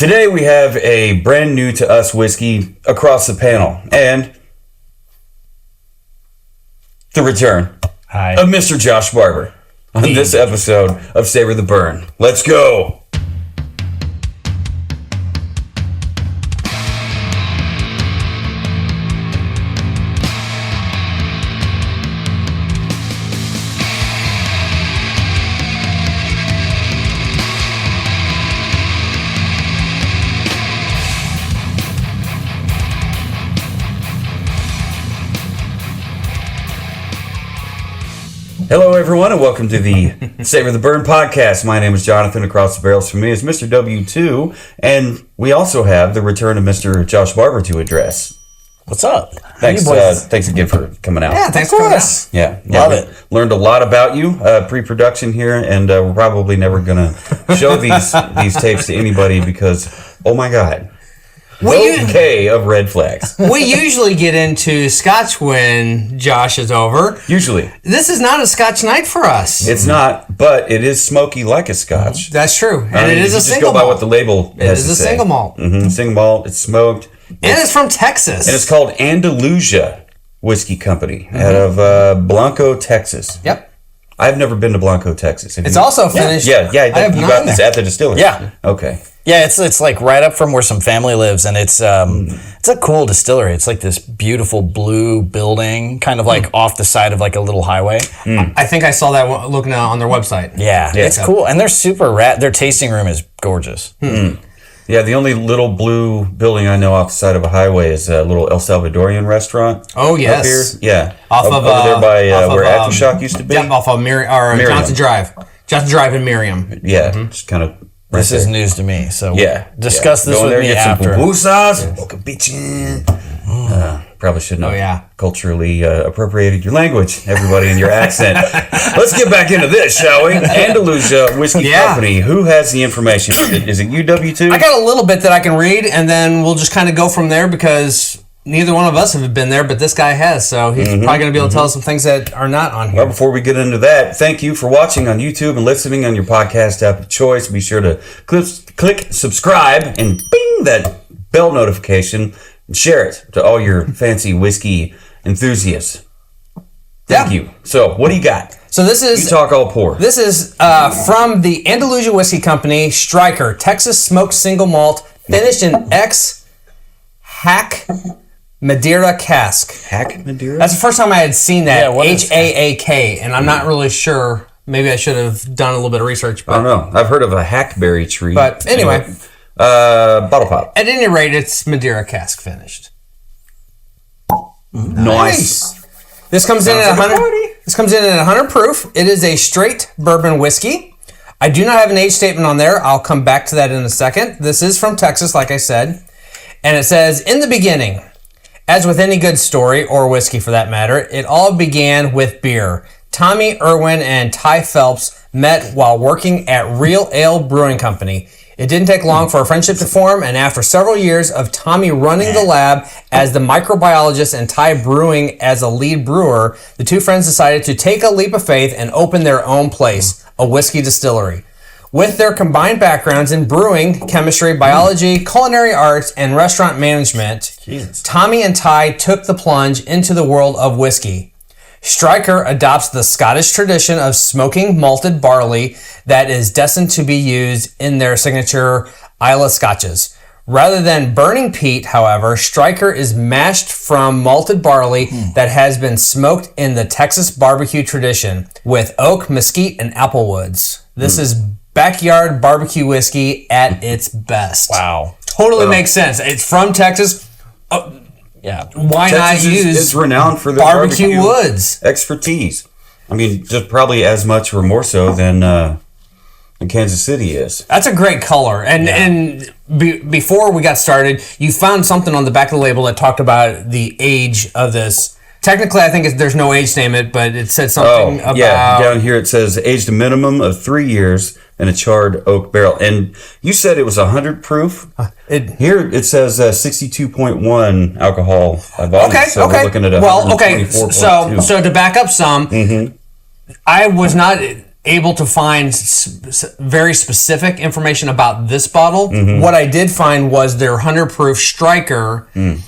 Today we have a brand new to us whiskey across the panel, and the return of Mr. Josh Barber on this episode of Savor the Burn. Let's go! Hello, everyone, and welcome to the Savor the Burn podcast. My name is Jonathan. Across the barrels from me is Mr. W2, and we also have the return of Mr. Josh Barber to address. What's up? Thanks again for coming out. Yeah, thanks for coming out. Yeah, Love it. Learned a lot about you pre-production here, and we're probably never going to show these tapes to anybody because, oh my God. Okay of red flags. We usually get into Scotch when Josh is over. Usually. This is not a Scotch night for us. It's not, but it is smoky like a Scotch. That's true. And it is a single malt. Just go by what the label has to say. It is a single malt. Mm-hmm. Single malt. It's smoked. And it's from Texas. And it's called Andalusia Whiskey Company out of Blanco, Texas. Yep. I've never been to Blanco, Texas. It's also finished. Yeah. You got this at the distillery. Yeah. Okay. Yeah, it's like right up from where some family lives, and it's a cool distillery. It's like this beautiful blue building, kind of like off the side of like a little highway. I think I saw that looking on their website. Yeah, it's cool, and they're super their tasting room is gorgeous. Yeah, the only little blue building I know off the side of a highway is a little El Salvadorian restaurant. Oh, yes. Up here. Yeah. Over there by where Aftershock used to be. Yep, off of Miriam. Johnson Drive. Johnson Drive in Miriam. Yeah, just kind of... This is news to me, so discuss this Go with there, me get after. Some pupusas, probably shouldn't have culturally appropriated your language, everybody, in your accent. Let's get back into this, shall we? Andalusia Whiskey Company. Who has the information? Is it UW2? I got a little bit that I can read, and then we'll just kind of go from there because neither one of us have been there, but this guy has, so he's probably going to be able to tell us some things that are not on here. Well, before we get into that, thank you for watching on YouTube and listening on your podcast app of choice. Be sure to click subscribe and bing that bell notification and share it to all your fancy whiskey enthusiasts. Thank you. So, what do you got? So this is... You talk all pour. This is from the Andalusia Whiskey Company, Stryker, Texas smoked single malt, finished in Ex-Haak Madeira Casks. Haak Madeira? That's the first time I had seen that. Yeah, H-A-A-K, and I'm not really sure. Maybe I should have done a little bit of research. But, I don't know. I've heard of a hackberry tree. But anyway. Bottle pop. At any rate, it's Madeira cask finished. Nice. This comes in at 100. This comes in at 100 proof. It is a straight bourbon whiskey. I do not have an age statement on there. I'll come back to that in a second. This is from Texas, like I said. And it says, in the beginning, as with any good story, or whiskey for that matter, it all began with beer. Tommy Irwin and Ty Phelps met while working at Real Ale Brewing Company. It didn't take long for a friendship to form, and after several years of Tommy running the lab as the microbiologist and Ty brewing as a lead brewer, the two friends decided to take a leap of faith and open their own place, a whiskey distillery. With their combined backgrounds in brewing, chemistry, biology, culinary arts, and restaurant management, Tommy and Ty took the plunge into the world of whiskey. Stryker adopts the Scottish tradition of smoking malted barley that is destined to be used in their signature Islay Scotches. Rather than burning peat, however, Stryker is mashed from malted barley that has been smoked in the Texas barbecue tradition with oak, mesquite, and applewoods. This is backyard barbecue whiskey at its best. Wow. Totally makes sense. It's from Texas. Yeah. Why Texas not use is renowned for their barbecue woods expertise? I mean, just probably as much or more so than Kansas City is. That's a great color. And before we got started, you found something on the back of the label that talked about the age of this. Technically, I think there's no age statement, but it said something about... Yeah, down here it says aged a minimum of 3 years in a charred oak barrel. And you said it was 100 proof? Here it says 62.1 alcohol by volume. So we're looking at 124.2. So to back up some, I was not... able to find very specific information about this bottle. What I did find was their 100 proof Stryker, and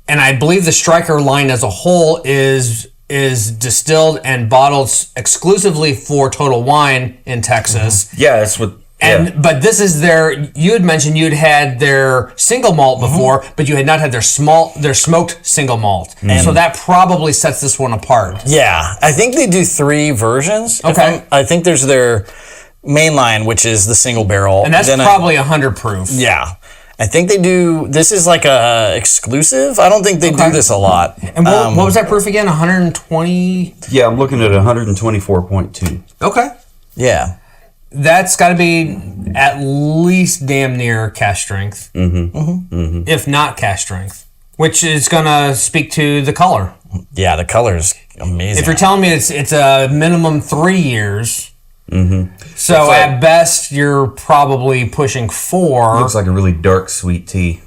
I believe the Stryker line as a whole is distilled and bottled exclusively for Total Wine in Texas. Yeah, that's what. But this is you had mentioned you'd had their single malt before, but you had not had their smoked single malt. And so that probably sets this one apart. Yeah, I think they do 3 versions. Okay. I think there's their main line, which is the single barrel. And that's probably 100 proof. Yeah. I think they do, this is like a exclusive. I don't think they do this a lot. And what was that proof again? 120? Yeah, I'm looking at 124.2. Okay. Yeah. That's got to be at least damn near cask strength, if not cask strength, which is going to speak to the color. Yeah, the color's amazing. If you're telling me it's a minimum 3 years, so at best you're probably pushing 4. Looks like a really dark, sweet tea.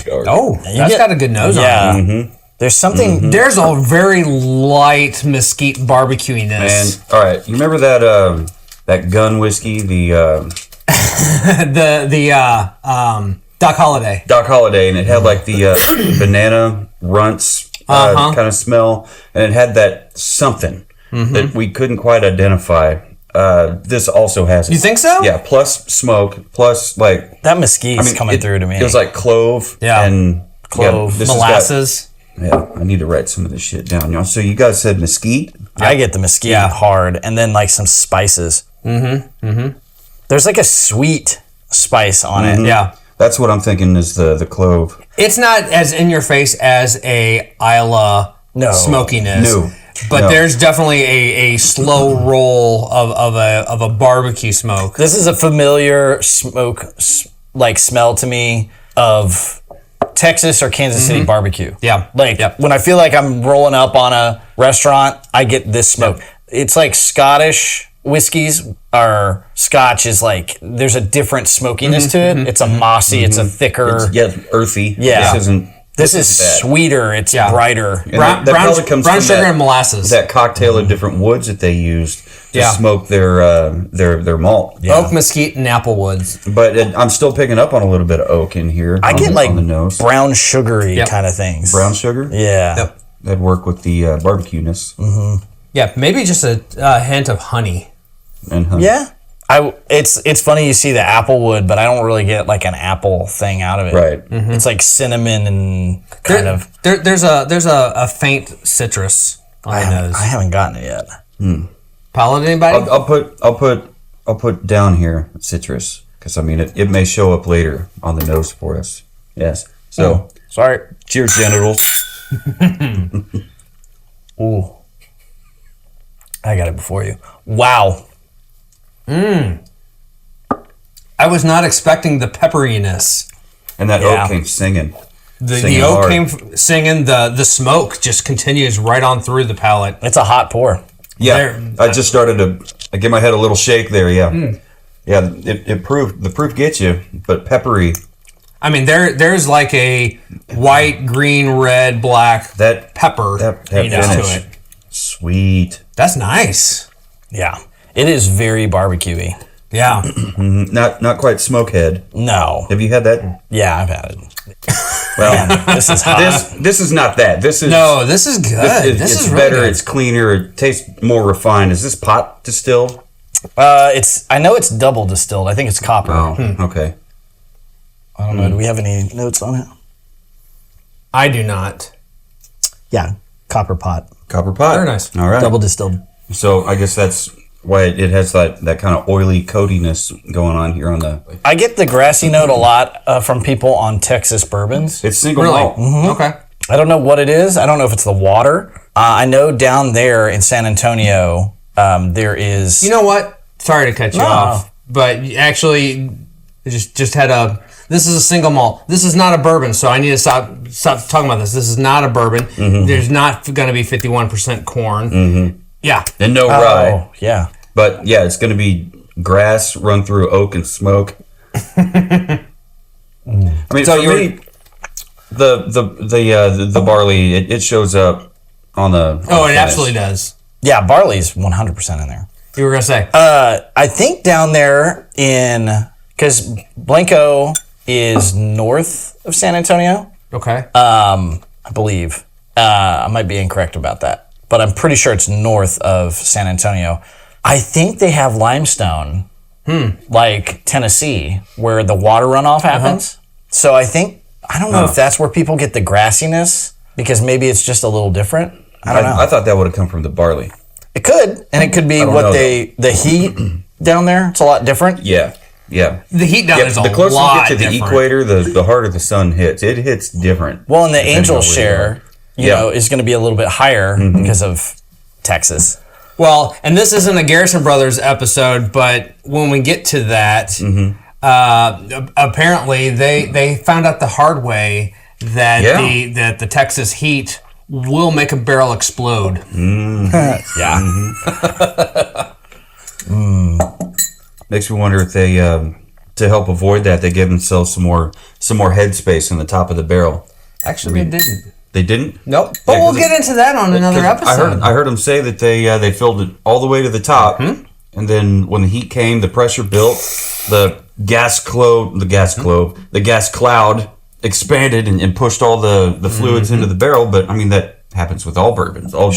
Oh, that's got a good nose on it. There's something. There's a very light mesquite barbecuiness. And all right, you remember that gun whiskey, the Doc Holliday. Doc Holliday, and it had like the banana runts kind of smell, and it had that something that we couldn't quite identify. This also has it. You think so? Yeah, plus smoke, plus like That mesquite's coming through to me. It was like clove and Clove. this Molasses. I need to write some of this shit down, y'all. So you guys said mesquite? I get the mesquite hard, and then like some spices. There's like a sweet spice on it. Yeah. That's what I'm thinking is the clove. It's not as in your face as a Isla smokiness. No. But there's definitely a slow roll of a barbecue smoke. This is a familiar smoke like smell to me of Texas or Kansas City barbecue. Yeah. Like when I feel like I'm rolling up on a restaurant, I get this smoke. It's like Scottish whiskeys or Scotch is like there's a different smokiness to it. It's a mossy, it's a thicker, earthy. Yeah. This is sweeter, it's brighter. That probably comes brown from sugar and molasses. That cocktail of different woods that they used to smoke their malt. Oak, mesquite, and apple woods. But I'm still picking up on a little bit of oak in here. I get like on the nose. brown sugary kind of things. Brown sugar? Yeah. Yep. That'd work with the barbecueness. Yeah, maybe just a hint of honey. And honey. Yeah. It's funny you see the apple wood, but I don't really get like an apple thing out of it. Right. It's like cinnamon and kind of. There's a faint citrus on the nose. I haven't gotten it yet. Palate anybody? I'll put down here citrus because I mean it may show up later on the nose for us. Yes. So Sorry. cheers, genitals. Ooh. I got it before you. Wow. I was not expecting the pepperiness. And that oak came singing. The oak came singing. The smoke just continues right on through the palate. It's a hot pour. Yeah, I just started to give my head a little shake there. Yeah, yeah. The proof gets you, but peppery. I mean, there's like a white, green, red, black pepper that finish to it. Sweet. That's nice. Yeah. It is very barbecue-y. Yeah. Not quite smokehead. No. Have you had that? Yeah, I've had it. Well, This is hot. this is not that. This is this is good. This it's is really better. good. It's cleaner. It tastes more refined. Is this pot distilled? I know it's double distilled. I think it's copper. Oh, okay. I don't know. Do we have any notes on it? I do not. Yeah, copper pot. Copper pot. Very nice. All right. Double distilled. So I guess that's why it has that kind of oily coatiness going on here on the. I get the grassy note a lot from people on Texas bourbons. It's single Really? malt. Okay. I don't know what it is. I don't know if it's the water. I know down there in San Antonio, there is. You know what? Sorry to cut you off, but actually, just had a. This is a single malt. This is not a bourbon, so I need to stop talking about this. This is not a bourbon. There's not going to be 51% corn. Yeah. And no rye. Oh, yeah. But yeah, it's going to be grass run through oak and smoke. I mean, So for me, the barley it shows up on the. Oh, it absolutely does. Yeah, barley's 100% in there. You were gonna say? I think down there because Blanco is north of San Antonio. Okay. I believe. I might be incorrect about that, but I'm pretty sure it's north of San Antonio. I think they have limestone, like Tennessee, where the water runoff happens. So I don't know if that's where people get the grassiness, because maybe it's just a little different. I don't know. I thought that would have come from the barley. It could, and it could be the heat down there. It's a lot different. Yeah. The heat down is a lot the closer you get to the different. equator, the harder the sun hits. It hits different. Well, and the depending angel on where you share, is going to be a little bit higher because of Texas. Well, and this isn't a Garrison Brothers episode, but when we get to that, apparently they found out the hard way that the Texas heat will make a barrel explode. Makes me wonder if they, to help avoid that, they gave themselves some more headspace in the top of the barrel. Actually, they didn't. They didn't? Nope. But we'll get into that on another episode. I heard them say that they filled it all the way to the top, and then when the heat came, the pressure built, the gas cloud expanded and pushed all the fluids into the barrel. But I mean, that happens with all bourbons, all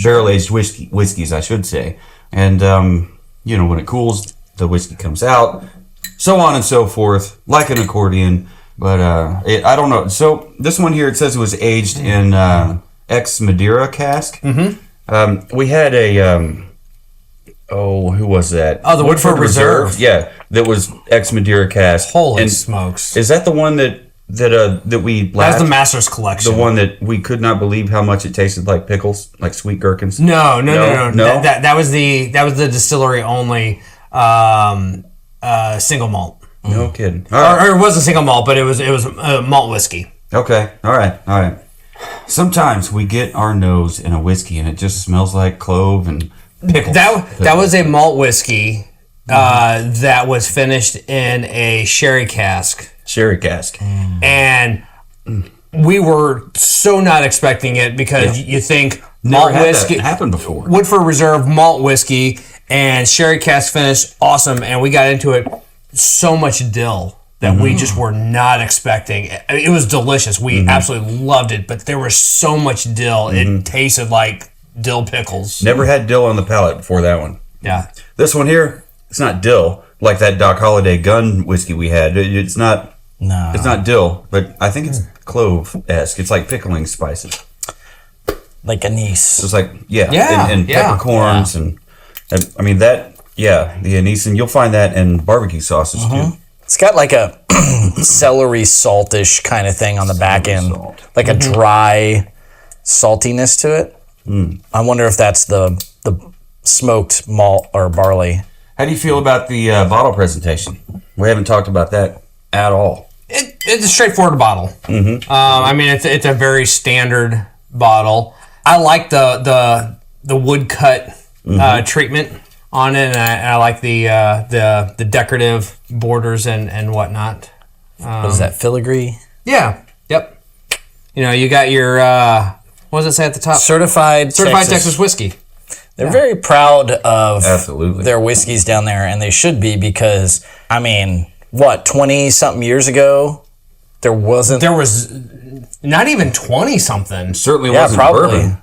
barrel-aged whiskeys, I should say. And when it cools, the whiskey comes out, so on and so forth, like an accordion. But I don't know. So this one here, it says it was aged in Ex-Haak Madeira Cask. We had a who was that? Oh, the Woodford Reserve. Yeah, that was Ex-Haak Madeira Cask. Holy smokes! Is that the one that we? That's the Master's Collection. The one that we could not believe how much it tasted like pickles, like sweet gherkins. No. That was the distillery only single malt. No kidding. Or it wasn't single malt, but it was malt whiskey. Okay. All right. Sometimes we get our nose in a whiskey and it just smells like clove and pickles. That was a malt whiskey that was finished in a sherry cask. And we were so not expecting it because you think malt whiskey happened before. Woodford Reserve malt whiskey and sherry cask finish, awesome. And we got into it. So much dill that we just were not expecting. It was delicious. We absolutely loved it, but there was so much dill. It tasted like dill pickles. Never had dill on the palate before that one. Yeah. This one here, it's not dill like that Doc Holliday gun whiskey we had. It's not. No. It's not dill, but I think it's clove-esque. It's like pickling spices. Like anise. It's like and peppercorns and I mean that. Yeah, the anise, and you'll find that in barbecue sauces too. It's got like a celery saltish kind of thing on the back end, like a dry saltiness to it. I wonder if that's the smoked malt or barley. How do you feel about the bottle presentation? We haven't talked about that at all. It's a straightforward bottle. I mean, it's a very standard bottle. I like the wood cut treatment on it, and I like the decorative borders and whatnot. What is that, filigree? Yeah. Yep. You got your what does it say at the top? Certified Texas whiskey. They're very proud of their whiskeys down there, and they should be, because 20-something years ago, there was not even 20-something. Certainly wasn't bourbon.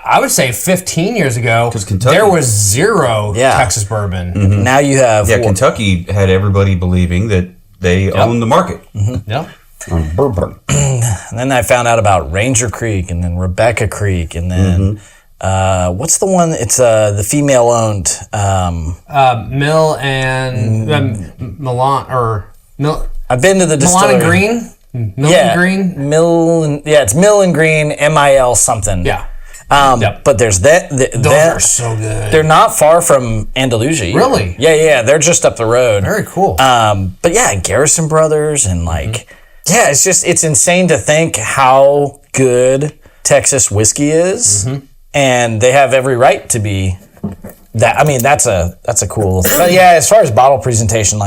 I would say 15 years ago, Kentucky, there was zero Texas bourbon. Now you have... Kentucky had everybody believing that they owned the market. Yep. On bourbon. And then I found out about Ranger Creek, and then Rebecca Creek, and then... what's the one? It's the female-owned... Mill and Milan, or... Mill... I've been to the distillery. Milan and Green? Mill and Green? It's Mill and Green, MIL something. Yeah. But there's that. Those are so good. They're not far from Andalusia either. Really? Yeah. They're just up the road. Very cool. But Garrison Brothers and it's insane to think how good Texas whiskey is, and they have every right to be that. I mean, that's a cool. But as far as bottle presentation,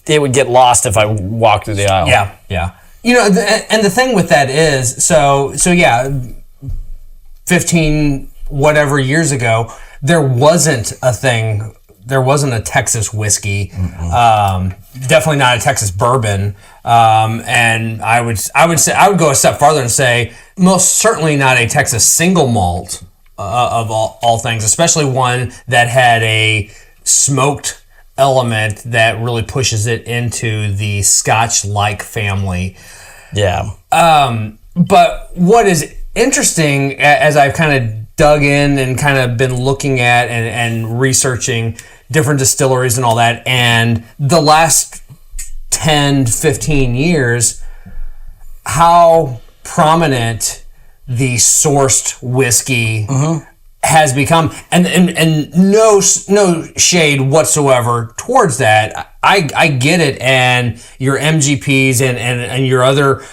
it would get lost if I walked through the aisle. Yeah. And the thing with that is, so 15 whatever years ago, there wasn't a thing. There wasn't a Texas whiskey, definitely not a Texas bourbon, and I would go a step farther and say most certainly not a Texas single malt of all things, especially one that had a smoked element that really pushes it into the Scotch-like family. Yeah. But what is interesting, as I've kind of dug in and kind of been looking at and researching different distilleries and all that, and the last 10, 15 years, how prominent the sourced whiskey has become, and no shade whatsoever towards that. I get it, and your MGPs and your other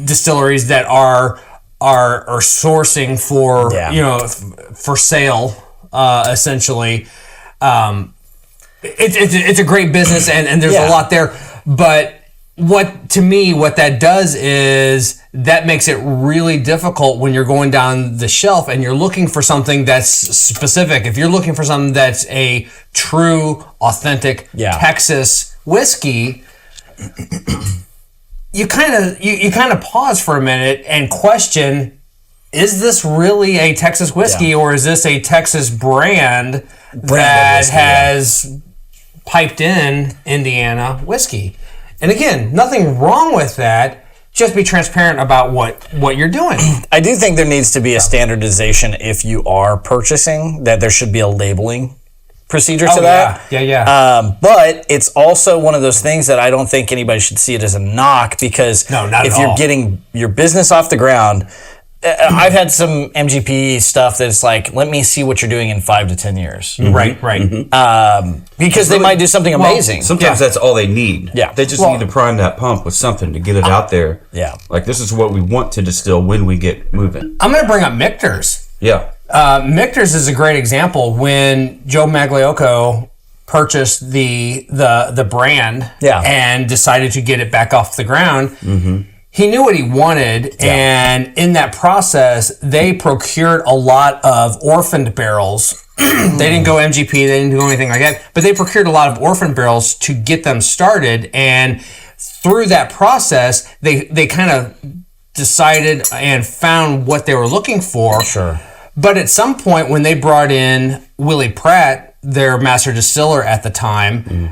distilleries that are sourcing for for sale, essentially. It's a great business, and there's a lot there, but what that does is that makes it really difficult when you're going down the shelf and you're looking for something that's specific. If you're looking for something that's a true, authentic Texas whiskey, you kind of pause for a minute and question, is this really a Texas whiskey or is this a Texas brand that whiskey, has piped in Indiana whiskey? And again, nothing wrong with that. Just be transparent about what you're doing. I do think there needs to be a standardization if you are purchasing, that there should be a labeling procedure to that. Yeah. But it's also one of those things that I don't think anybody should see it as a knock, because if you're getting your business off the ground, I've had some MGP stuff that's like, let me see what you're doing in 5 to 10 years. Right. Because they might do something amazing. Sometimes that's all they need. Yeah. They just need to prime that pump with something to get it out there. Yeah. Like, this is what we want to distill when we get moving. I'm going to bring up Michter's. Yeah. Michter's is a great example. When Joe Magliocco purchased the brand and decided to get it back off the ground, he knew what he wanted, and in that process, they procured a lot of orphaned barrels. They didn't go MGP, they didn't do anything like that, but they procured a lot of orphaned barrels to get them started, and through that process, they kind of decided and found what they were looking for. Sure. But at some point, when they brought in Willie Pratt, their master distiller at the time,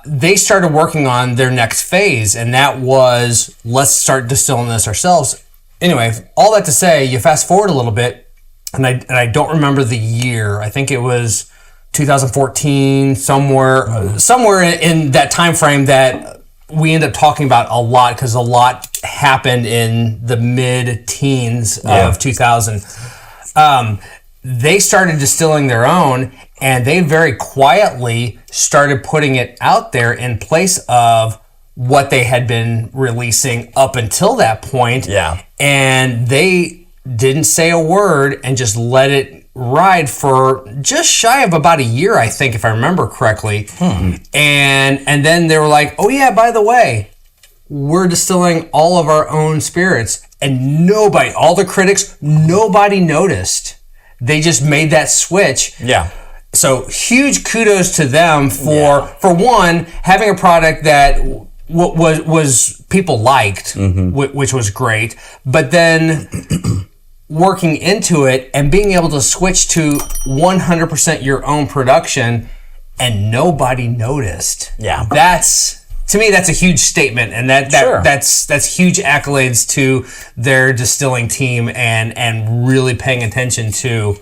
they started working on their next phase, and that was, let's start distilling this ourselves. Anyway, all that to say, you fast forward a little bit, and I don't remember the year. I think it was 2014, somewhere in that time frame that we end up talking about a lot, because a lot happened in the mid-teens of 2000. They started distilling their own, and they very quietly started putting it out there in place of what they had been releasing up until that point. Yeah. And they didn't say a word and just let it ride for just shy of about a year, I think, if I remember correctly. And then they were like, oh yeah, by the way, we're distilling all of our own spirits. And nobody, all the critics, nobody noticed. They just made that switch. Yeah. So huge kudos to them for one, having a product that was people liked, which was great, but then working into it and being able to switch to 100% your own production, and nobody noticed. Yeah. To me, that's a huge statement, and that's huge accolades to their distilling team and really paying attention to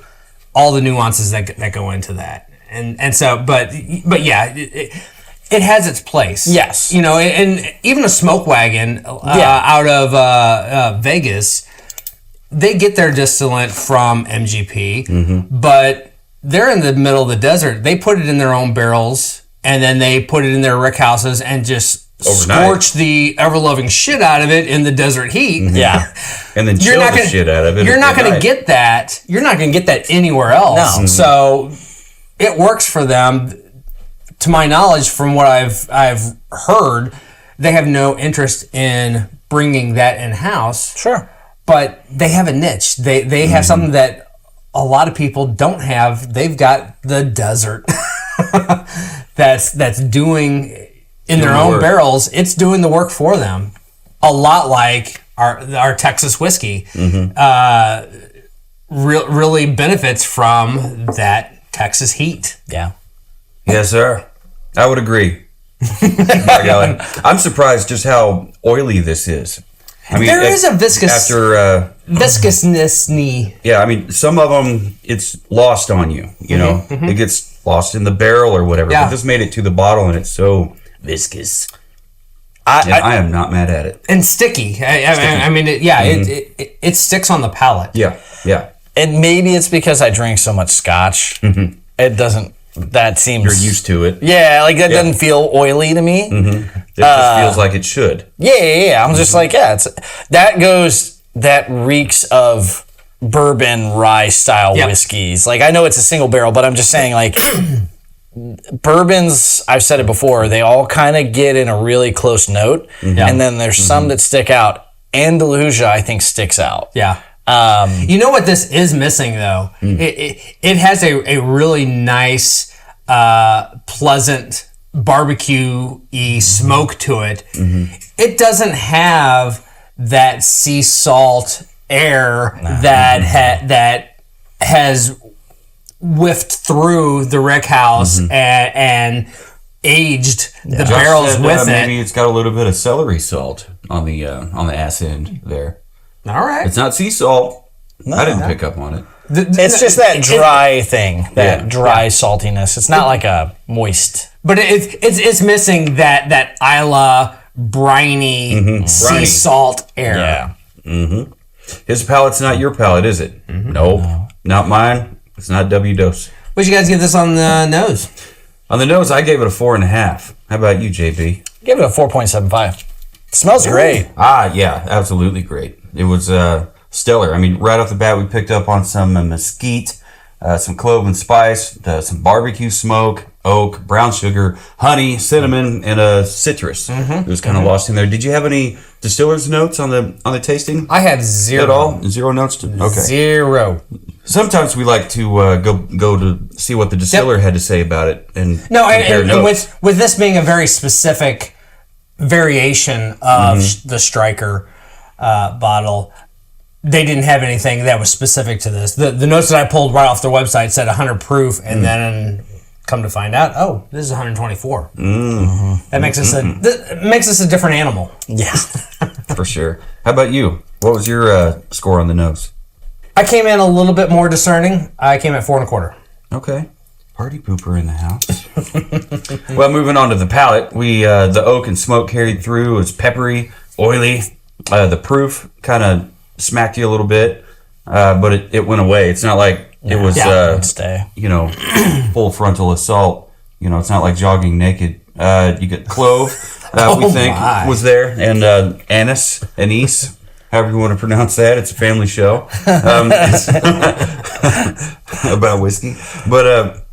all the nuances that go into that. And so, but yeah, it has its place. Yes. You know, and even a smoke wagon out of Vegas, they get their distillate from MGP, but they're in the middle of the desert. They put it in their own barrels, and then they put it in their rick houses and just scorch the ever-loving shit out of it in the desert heat. Yeah. And then chill the shit out of it. You're not going to get that. You're not going to get that anywhere else. No. So it works for them. To my knowledge, from what I've heard, they have no interest in bringing that in-house. Sure. But they have a niche. They have something that a lot of people don't have. They've got the desert that's doing in their own barrels. It's doing the work for them. A lot like our Texas whiskey really benefits from that Texas heat. Yeah. Yes, sir. I would agree. By golly. I'm surprised just how oily this is. I mean, there is a viscousness. Yeah, I mean, some of them it's lost on you. You know, it gets lost in the barrel or whatever. Yeah. But this made it to the bottle, and it's so viscous. I am not mad at it. And sticky. I mean, it sticks on the palate. Yeah, yeah. And maybe it's because I drink so much Scotch. It doesn't. That seems You're used to it. Yeah, like that doesn't feel oily to me. It just feels like it should. Yeah. I'm just like, that reeks of bourbon rye style whiskeys. Like, I know it's a single barrel, but I'm just saying, like, bourbons, I've said it before, they all kind of get in a really close note, and then there's some that stick out. Andalusia, I think, sticks out. Yeah. You know what this is missing, though? It has a really nice, pleasant barbecue-y smoke to it. It doesn't have that sea salt air that has whiffed through the rick house and aged the barrels with it. Maybe it's got a little bit of celery salt on the ass end there. All right. It's not sea salt. I didn't pick up on it. It's just that dry thing, that dry saltiness. It's not like a moist. But it's missing that Isla briny sea salt air. Yeah. His palate's not your palate, is it? Nope. No. Not mine. It's not W dose. What'd you guys give this on the nose? On the nose, I gave it a 4.5. How about you, JB? Give it a 4.75. Smells great. Yeah, absolutely great. It was stellar. I mean, right off the bat, we picked up on some mesquite, some clove and spice, some barbecue smoke, oak, brown sugar, honey, cinnamon, and a citrus. It was kind of lost in there. Did you have any distiller's notes on the tasting? I had zero. At all? Zero notes? Okay. Zero. Sometimes we like to go to see what the distiller had to say about it and compare and notes. with this being a very specific variation of the Stryker bottle, they didn't have anything that was specific to this. The notes that I pulled right off their website said 100 proof, and then come to find out, this is 124. That makes us a different animal. Yeah. For sure. How about you? What was your score on the nose? I came in a little bit more discerning. I came at 4.25. Okay. Party pooper in the house. Well, moving on to the palate, the oak and smoke carried through. It was peppery, oily. The proof kind of smacked you a little bit, but it went away. It's not like it was, full frontal assault. It's not like jogging naked. You get clove, we think, was there, and anise. However you want to pronounce that. It's a family show about whiskey. But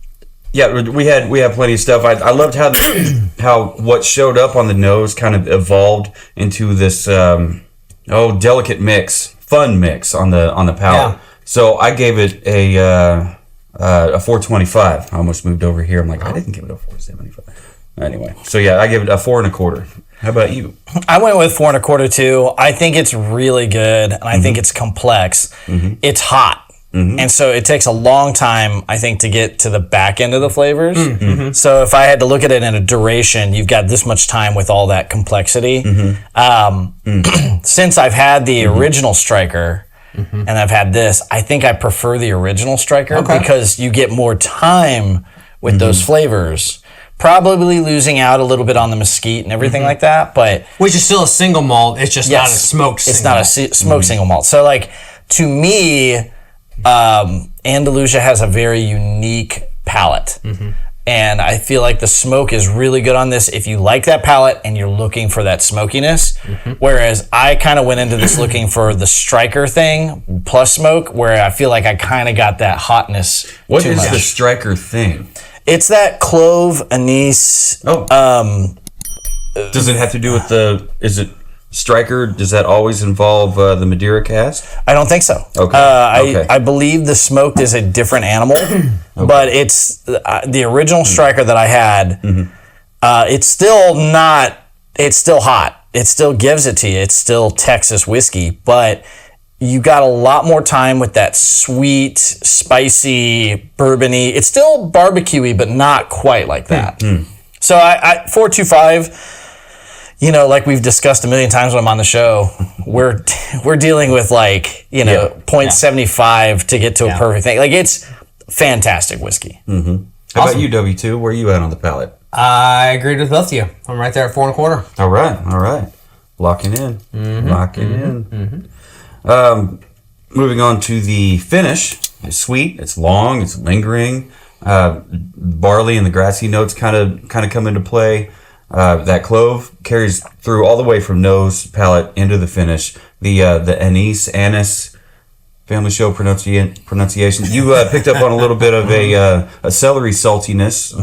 we had plenty of stuff. I loved how what showed up on the nose kind of evolved into this delicate mix, fun mix on the palate. Yeah. So I gave it a 4.25. I almost moved over here. I'm like, I didn't give it a 4.75. Anyway, so yeah, I gave it a 4.25. How about you? I went with 4.25 too. I think it's really good, and I think it's complex. It's hot, and so it takes a long time, I think, to get to the back end of the flavors. So if I had to look at it in a duration, you've got this much time with all that complexity. Since I've had the original Stryker, and I've had this, I think I prefer the original Stryker because you get more time with those flavors. Probably losing out a little bit on the mesquite and everything like that, but which is still a single malt. It's just not a smoked. It's not a smoked single malt. So, like, to me, Andalusia has a very unique palate, and I feel like the smoke is really good on this. If you like that palate and you're looking for that smokiness, whereas I kind of went into this looking for the Stryker thing plus smoke, where I feel like I kind of got that hotness. What is the Stryker thing? It's that clove, anise. Does it have to do with is it Stryker, does that always involve the Madeira cask? I don't think so. Okay. I believe the smoked is a different animal, but it's the original Stryker that I had. It's still not. It's still hot. It still gives it to you. It's still Texas whiskey, but you got a lot more time with that sweet, spicy, bourbony. It's still barbecuey, but not quite like that. So I 425. You know, like we've discussed a million times when I'm on the show, we're dealing with like, you know, 0.75 to get to a perfect thing. Like, it's fantastic whiskey. How about you, W2? Where are you at on the palate? I agreed with both of you. I'm right there at 4.25. All right. Locking in. Moving on to the finish. It's sweet, it's long, it's lingering. Barley and the grassy notes kind of come into play. That clove carries through all the way from nose, palate, into the finish. The anise family show pronunciation. You picked up on a little bit of a celery saltiness,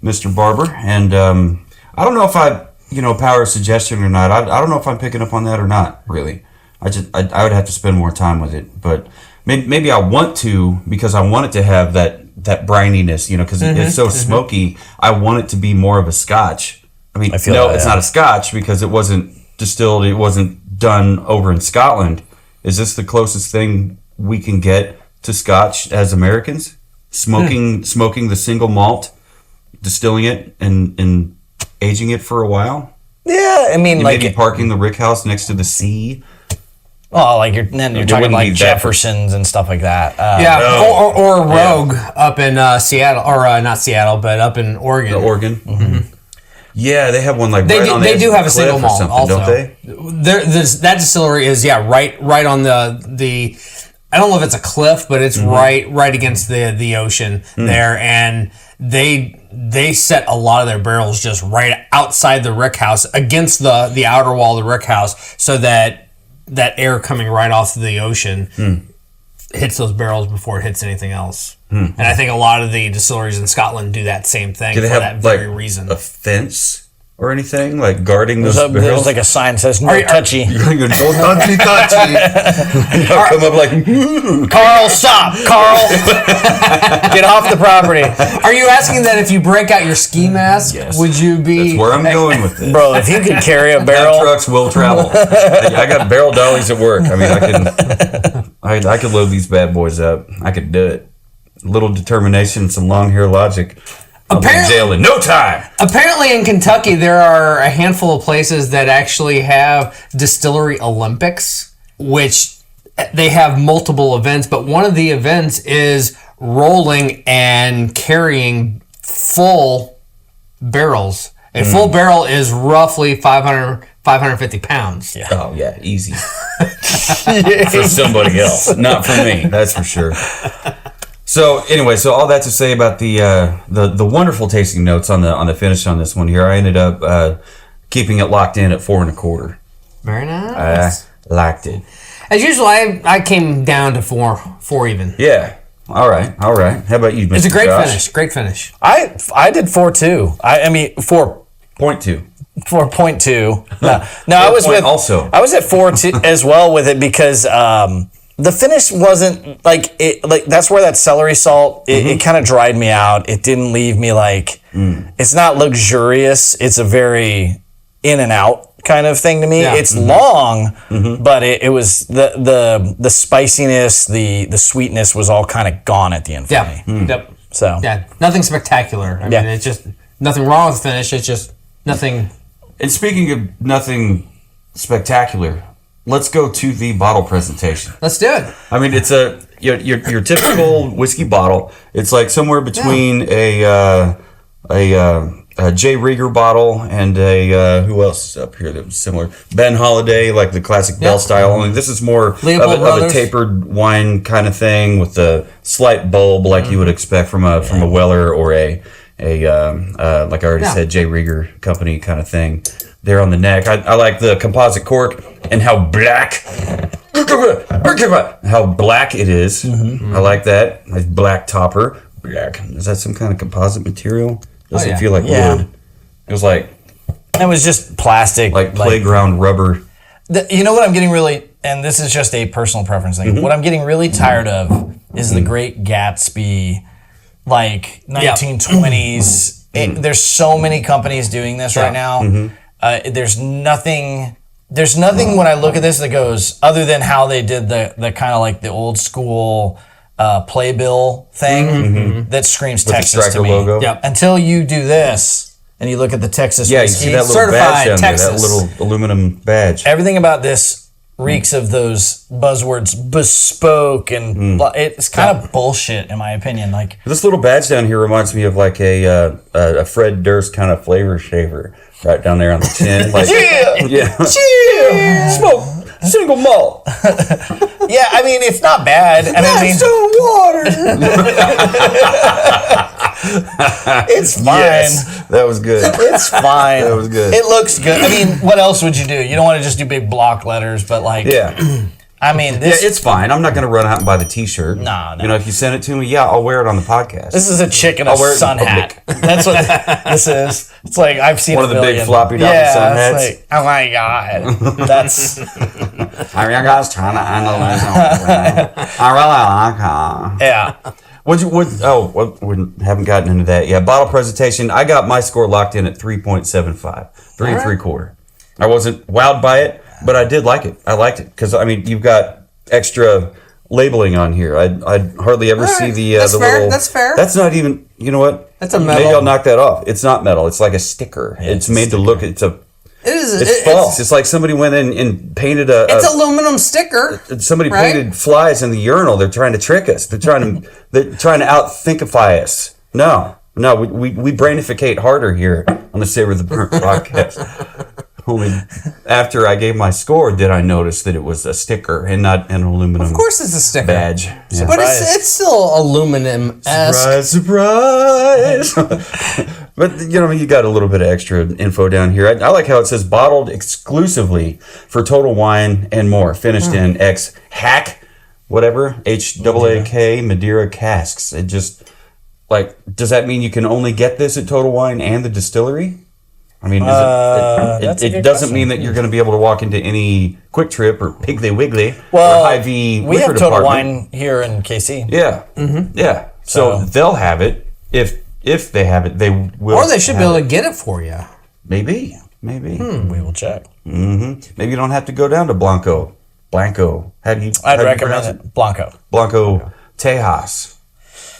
Mr. Barber, and I don't know if power of suggestion or not. I don't know if I'm picking up on that or not. Really, I would have to spend more time with it, but maybe I want to, because I want it to have that brininess, because it's so smoky. I want it to be more of a Scotch. I mean, it's not a Scotch because it wasn't distilled. It wasn't done over in Scotland. Is this the closest thing we can get to Scotch as Americans? Smoking the single malt, distilling it, and aging it for a while? Yeah, I mean, maybe parking the rick house next to the sea. Oh, like you're talking like Jeffersons and stuff like that. Or Rogue up in Seattle, or not Seattle, but up in Oregon. Oregon. Yeah, they have one like right on the They edge do of have the a single cliff or malt something, also. don't they? That distillery is right on the. I don't know if it's a cliff, but it's right against the ocean there, and they set a lot of their barrels just right outside the rick house against the outer wall of the rick house, so that air coming right off the ocean hits those barrels before it hits anything else. And I think a lot of the distilleries in Scotland do that same thing for that very reason. A fence or anything like guarding those barrels? There's like a sign that says no touchy. No touchy. Come up like, Carl, stop! Carl, get off the property. Are you asking that if you break out your ski mask, would you be? That's where I'm going with this. Bro, if you could carry a barrel, trucks will travel. I got barrel dollies at work. I mean, I could load these bad boys up. I could do it. A little determination, some long hair logic. I'll be in jail in no time. Apparently in Kentucky, there are a handful of places that actually have distillery Olympics, which they have multiple events, but one of the events is rolling and carrying full barrels. A full barrel is roughly 550 pounds. Yeah. Oh, yeah, easy. For somebody else, not for me, that's for sure. So anyway, all that to say about the wonderful tasting notes on the finish on this one here. I ended up keeping it locked in at 4.25. Very nice. I liked it. As usual, I came down to four even. Yeah. All right. How about you, Mr. It's a great Josh? finish. Great finish. I did 4.2. I mean 4.2. 4.2. No, I was with also. I was at 4.2 as well with it because the finish wasn't like it. Like that's where that celery salt it kind of dried me out. It didn't leave me like it's not luxurious. It's a very in and out kind of thing to me. Yeah. It's long, but it was the spiciness, the sweetness was all kind of gone at the end for me. Yep. So nothing spectacular. I mean, it's just nothing wrong with the finish. It's just nothing. And speaking of nothing spectacular, let's go to the bottle presentation. Let's do it. I mean, it's your typical whiskey bottle. It's like somewhere between a J. Rieger bottle and a who else is up here that was similar? Ben Holiday, like the classic Bell style. Only this is more of a tapered wine kind of thing with a slight bulb, like you would expect from a Weller or a like I already said, J. Rieger company kind of thing. There on the neck. I like the composite cork and how black it is. I like that. Nice black topper. Black. Is that some kind of composite material? Doesn't feel like wood. It was like It was just plastic. like playground rubber. You know what I'm getting really, and this is just a personal preference thing. What I'm getting really tired of is the Great Gatsby, like 1920s. There's so many companies doing this right now. There's nothing when I look at this that goes other than how they did the kind of like the old school playbill thing that screams With Texas the Stryker to me. logo. Yep. Until you do this and you look at the Texas Yeah, you whiskey, see that little certified badge down there, that Texas. little aluminum badge. everything about this reeks of those buzzwords, bespoke, and it's kind of bullshit in my opinion. Like This little badge down here reminds me of like a Fred Durst kind of flavor shaver right down there on the chin. Like, smoke single malt. yeah, I mean it's not bad, and I mean it's fine. Yes, that was good. It's fine. That was good. It looks good. I mean, what else would you do? You don't want to just do big block letters, but like, I mean, this it's fine. I'm not going to run out and buy the T-shirt. No. You know, if you send it to me, I'll wear it on the podcast. this is a chick in a I'll wear it in sun public. hat. That's what this is. It's like I've seen One a of the big million. floppy doppy sun hats. It's like, oh my god, that's Are you guys trying to analyze? I really like her. yeah. We haven't gotten into that yet. Bottle presentation. I got my score locked in at 3.75, 3 3/4. I wasn't wowed by it, but I did like it. I liked it because I mean you've got extra labeling on here. I hardly ever see the That's the fair. little. That's fair. That's not even. You know what? That's a Maybe metal. I'll knock that off. It's not metal. It's like a sticker. It's made to look. It's false. It's like somebody went in and painted It's aluminum sticker. somebody right? painted flies in the urinal. They're trying to trick us. They're trying to outthinkify us. No, we brainificate harder here on the Savor the Burnt podcast. Only after I gave my score did I notice that it was a sticker and not an aluminum. Of course, it's a sticker badge. Yeah. but it's still aluminum-esque. Surprise! But you got a little bit of extra info down here. I like how it says bottled exclusively for Total Wine and more, finished in Ex-Haak, whatever, H-A-A-K Madeira Casks. It just does that mean you can only get this at Total Wine and the distillery? I mean, it doesn't mean that you're going to be able to walk into any Quick Trip or Piggly Wiggly or Hy-Vee We liquor have Total department. Wine here in KC. Yeah, yeah. So they'll have it if they have it. They will, Or they should be have able to get it for you. Maybe. We will check. Maybe you don't have to go down to Blanco. How do you? I'd how do you recommend pronounce it. Blanco. Blanco Tejas.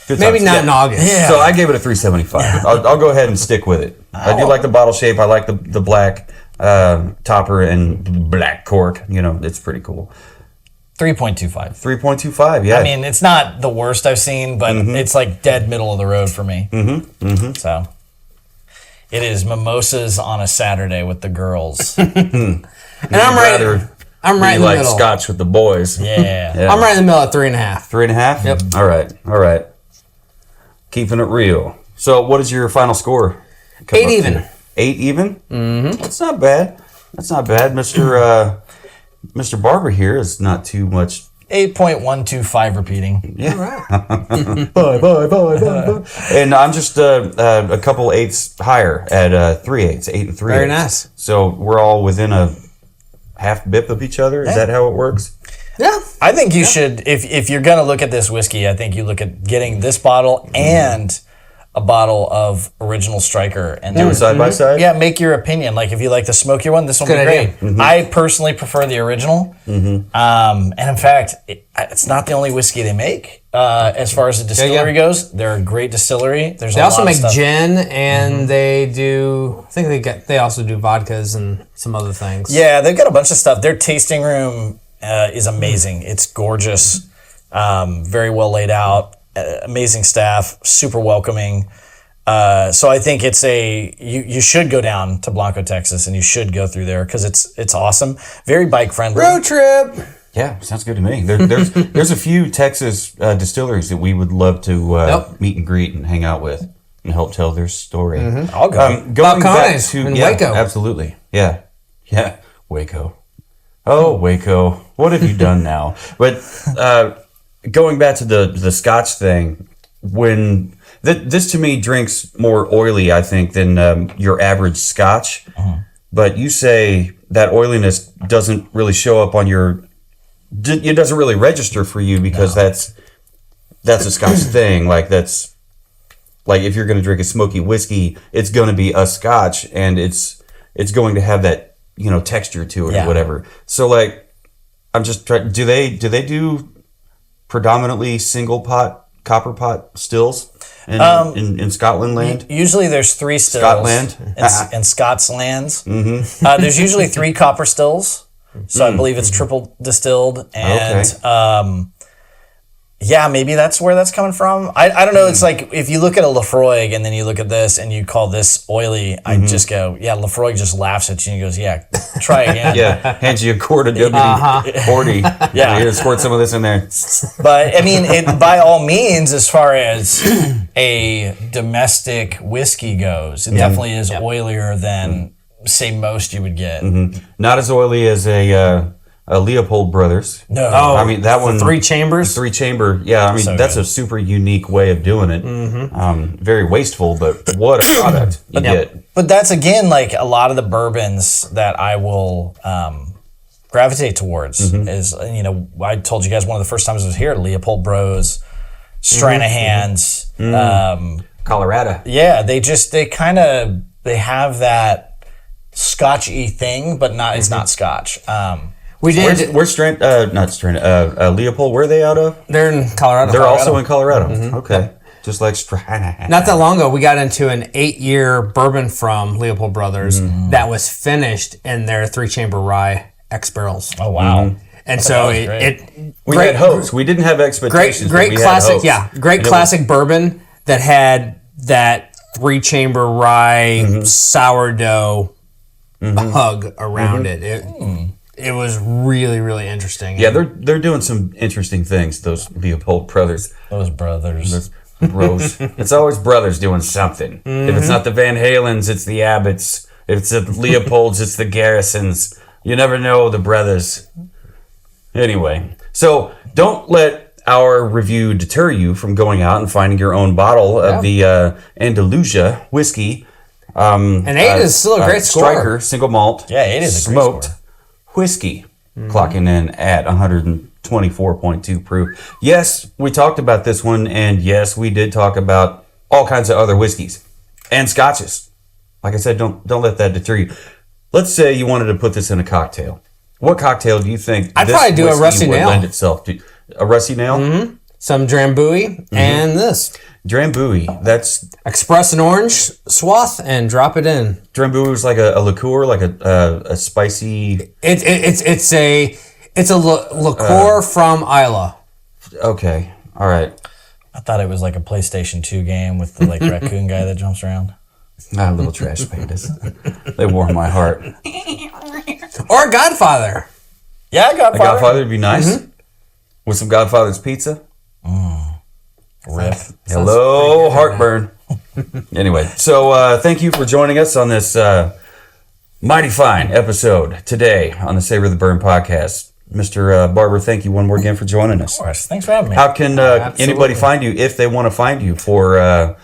Good Maybe times. not Yeah. in August. Yeah. So I gave it a 375. I'll go ahead and stick with it. I do like the bottle shape. I like the black topper and black cork. It's pretty cool. 3.25. 3.25. Yeah. I mean, it's not the worst I've seen, but it's like dead middle of the road for me. So it is mimosas on a Saturday with the girls. And I'm right in the like middle. Scotch with the boys. Yeah. I'm right in the middle at 3.5. 3.5. Yep. All right. Keeping it real. So, what is your final score? 8 even. 8 even. That's not bad. Mr. Barber here is not too much. 8.125 repeating. Yeah. All right. Bye. And I'm just a couple eighths higher at 3 eighths, 8 and 3 Very eighths. nice. So we're all within a half bip of each other. Is that how it works? Yeah. I think you should, if you're going to look at this whiskey, I think you look at getting this bottle and a bottle of original Stryker. And Do it side by side? yeah, make your opinion. Like if you like the smokier one, this one will be Good great. I personally prefer the original. And in fact, it's not the only whiskey they make. As far as the distillery goes, they're a great distillery. There's They a also lot make of stuff. gin, and they do. I think they also do vodkas and some other things. Yeah, they've got a bunch of stuff. Their tasting room is amazing. It's gorgeous, very well laid out, amazing staff, super welcoming. So I think it's you should go down to Blanco, Texas, and you should go through there because it's awesome. Very bike friendly. Road trip. Yeah, sounds good to me. There's a few Texas distilleries that we would love to meet and greet and hang out with and help tell their story. I'll go. Going back Balcones to in Waco. Absolutely. Yeah, Waco. Oh, Waco, what have you done now? But going back to the Scotch thing, when This to me drinks more oily, I think, than your average Scotch. But you say that oiliness doesn't really show up on your. It doesn't really register for you because that's a Scotch thing. Like that's like if you're going to drink a smoky whiskey, it's going to be a Scotch, and it's going to have that texture to it or whatever. So like, I'm just trying. Do they do predominantly single pot copper pot stills in Scotland land? Usually there's 3 stills. Scotland in Scots lands. There's usually 3 copper stills. So I believe it's triple distilled, and maybe that's where that's coming from. I don't know. It's like if you look at a Lafroig and then you look at this and you call this oily, I just go, Lafroig just laughs at you and goes, try again. Hands you a quart of WD-40. Here, squirt some of this in there. But I mean, by all means, as far as a domestic whiskey goes, it definitely is oilier than say most you would get. Not as oily as a Leopold Brothers. No. I mean that one. 3 chambers. 3 chamber. Yeah, I mean So that's good. a super unique way of doing it. Very wasteful, but what a product you get. But that's again like a lot of the bourbons that I will gravitate towards is I told you guys one of the first times I was here, Leopold Bros, Stranahan's, Colorado. Yeah, they have that Scotch-y thing, but not it's not Scotch. Where's Leopold? Where are they out of? They're in Colorado. They're also in Colorado. Okay, just like Stranahan. Not that long ago, we got into an 8-year bourbon from Leopold Brothers that was finished in their 3-chamber rye X barrels. Oh wow! And so we had hopes. We didn't have expectations. Great classic, great classic bourbon that had that 3-chamber rye sourdough hug around it. It was really, really interesting. Yeah, they're doing some interesting things. Those Leopold brothers. Those brothers. Those bros. It's always brothers doing something. If it's not the Van Halens, it's the Abbotts. If it's the Leopolds, it's the Garrisons. You never know the brothers. Anyway, so don't let our review deter you from going out and finding your own bottle of the Andalusia Whiskey. And 8 is still a great score. Stryker, single malt. Yeah, 8 is a great smoked score. Whiskey, clocking in at 124.2 proof. Yes, we talked about this one, and yes, we did talk about all kinds of other whiskeys and scotches. Like I said, don't let that deter you. Let's say you wanted to put this in a cocktail. What cocktail do you think I'd this probably do a whiskey rusty would nail. lend itself to? A rusty nail? Some Drambuie and this. Drambuie. That's Express an orange swath and drop it in. Drambuie was like a liqueur, like a spicy. It's a liqueur from Isla. Okay, all right. I thought it was like a PlayStation 2 game with the raccoon guy that jumps around. Little trash pandas. They warm my heart. Or Godfather. Yeah, A Godfather would be nice. With some Godfather's pizza. Rip. Hello, heartburn. Anyway, so thank you for joining us on this mighty fine episode today on the Savor the Burn podcast. Mr. Barber, thank you one more again for joining us. Of course. Thanks for having me. How can anybody find you if they want to find you for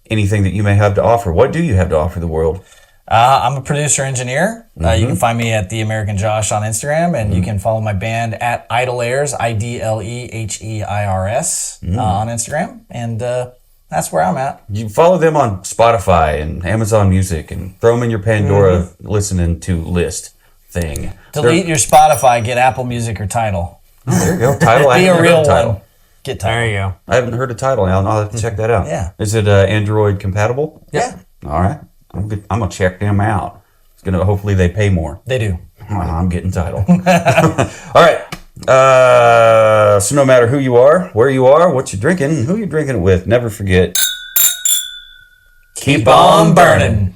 anything that you may have to offer? What do you have to offer the world? I'm a producer engineer. You can find me at The American Josh on Instagram, and you can follow my band at Idle Airs, IDLEHEIRS on Instagram, and that's where I'm at. You follow them on Spotify and Amazon Music, and throw them in your Pandora listening to list thing. Delete your Spotify, get Apple Music or Tidal. Oh, there you go. Title. Be a real one. Get Tidal. There you go. I haven't heard of Tidal. I'll have to check that out. Yeah. Is it Android compatible? Yeah, All right. I'm gonna check them out. Hopefully they pay more. they do. I'm getting Tidal. All right. So no matter who you are, where you are, what you're drinking, and who you're drinking it with, never forget. Keep on burning.